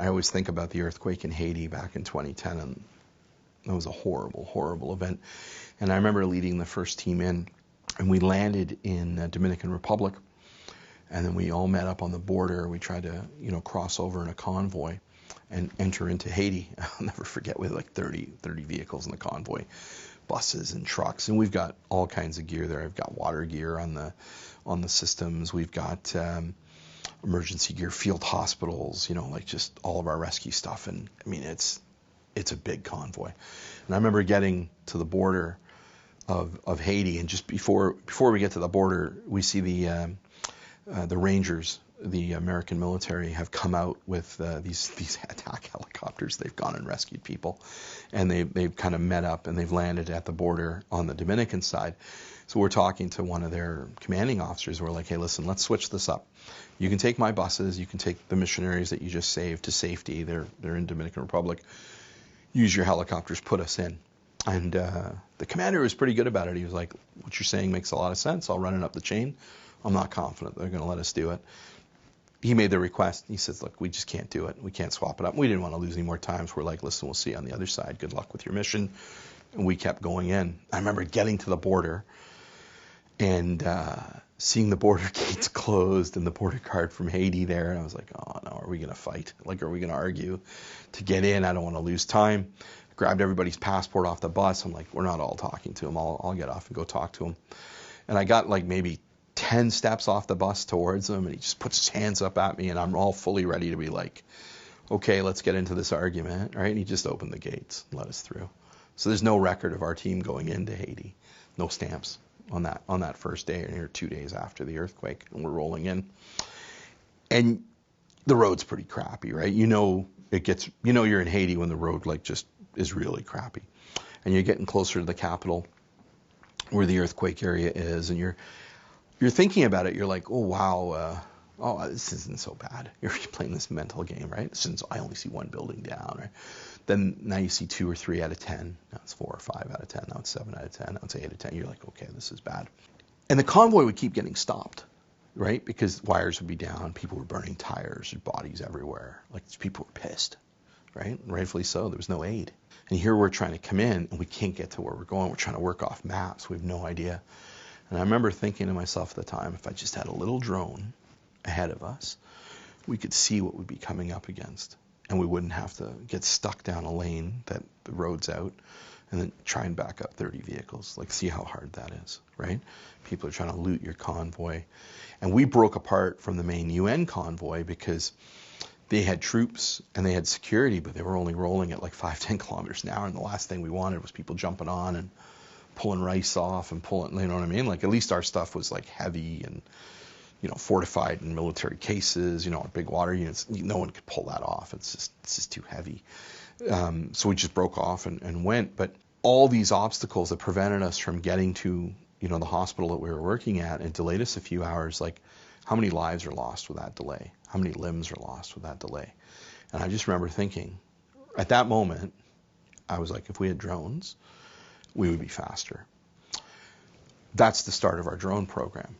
I always think about the earthquake in Haiti back in 2010, and it was a horrible, horrible event. And I remember leading the first team in, and we landed in the Dominican Republic, and then we all met up on the border. We tried to, cross over in a convoy and enter into Haiti. I'll never forget, we had like 30 vehicles in the convoy, buses and trucks, and we've got all kinds of gear there. I've got water gear on the systems. We've got emergency gear, field hospitals, like just all of our rescue stuff. And I mean, it's a big convoy. And I remember getting to the border of Haiti, and just before we get to the border, we see the Rangers, the American military, have come out with these attack helicopters. They've gone and rescued people, and they've kind of met up, and they've landed at the border on the Dominican side. So we're talking to one of their commanding officers. We're like, hey, listen, let's switch this up. You can take my buses. You can take the missionaries that you just saved to safety. They're in Dominican Republic. Use your helicopters, put us in. And the commander was pretty good about it. He was like, what you're saying makes a lot of sense. I'll run it up the chain. I'm not confident they're going to let us do it. He made the request. He says, look, we just can't do it. We can't swap it up. We didn't want to lose any more time. So we're like, listen, we'll see you on the other side. Good luck with your mission. And we kept going in. I remember getting to the border and seeing the border gates closed and the border guard from Haiti there. And I was like, oh, no, are we going to fight? Like, are we going to argue to get in? I don't want to lose time. Grabbed everybody's passport off the bus. I'm like, we're not all talking to him. I'll get off and go talk to him. And I got like maybe 10 steps off the bus towards him, and he just puts his hands up at me, and I'm all fully ready to be like, okay, let's get into this argument, right? And he just opened the gates and let us through. So there's no record of our team going into Haiti, no stamps on that first day or 2 days after the earthquake, and we're rolling in. And the road's pretty crappy, right? You're in Haiti when the road like just is really crappy. And you're getting closer to the capital where the earthquake area is, and you're thinking about it. You're like, oh wow, this isn't so bad. You're playing this mental game, right? Since I only see one building down, right? Then now you see 2 or 3 out of 10. Now it's 4 or 5 out of 10. Now it's 7 out of 10. Now it's 8 out of 10. You're like, okay, this is bad. And the convoy would keep getting stopped, right? Because wires would be down, people were burning tires, there's bodies everywhere. Like, people were pissed, right? And rightfully so. There was no aid. And here we're trying to come in, and we can't get to where we're going. We're trying to work off maps. We have no idea. And I remember thinking to myself at the time, if I just had a little drone ahead of us, we could see what we'd be coming up against. And we wouldn't have to get stuck down a lane that the road's out and then try and back up 30 vehicles. Like, see how hard that is, right? People are trying to loot your convoy. And we broke apart from the main UN convoy because they had troops and they had security, but they were only rolling at like 5-10 kilometers an hour. And the last thing we wanted was people jumping on and pulling rice off and pulling, you know what I mean? Like, at least our stuff was like heavy and, fortified in military cases, big water units. No one could pull that off. It's just too heavy. So we just broke off and went. But all these obstacles that prevented us from getting to, the hospital that we were working at, and delayed us a few hours. Like, how many lives are lost with that delay? How many limbs are lost with that delay? And I just remember thinking, at that moment, I was like, if we had drones, we would be faster. That's the start of our drone program.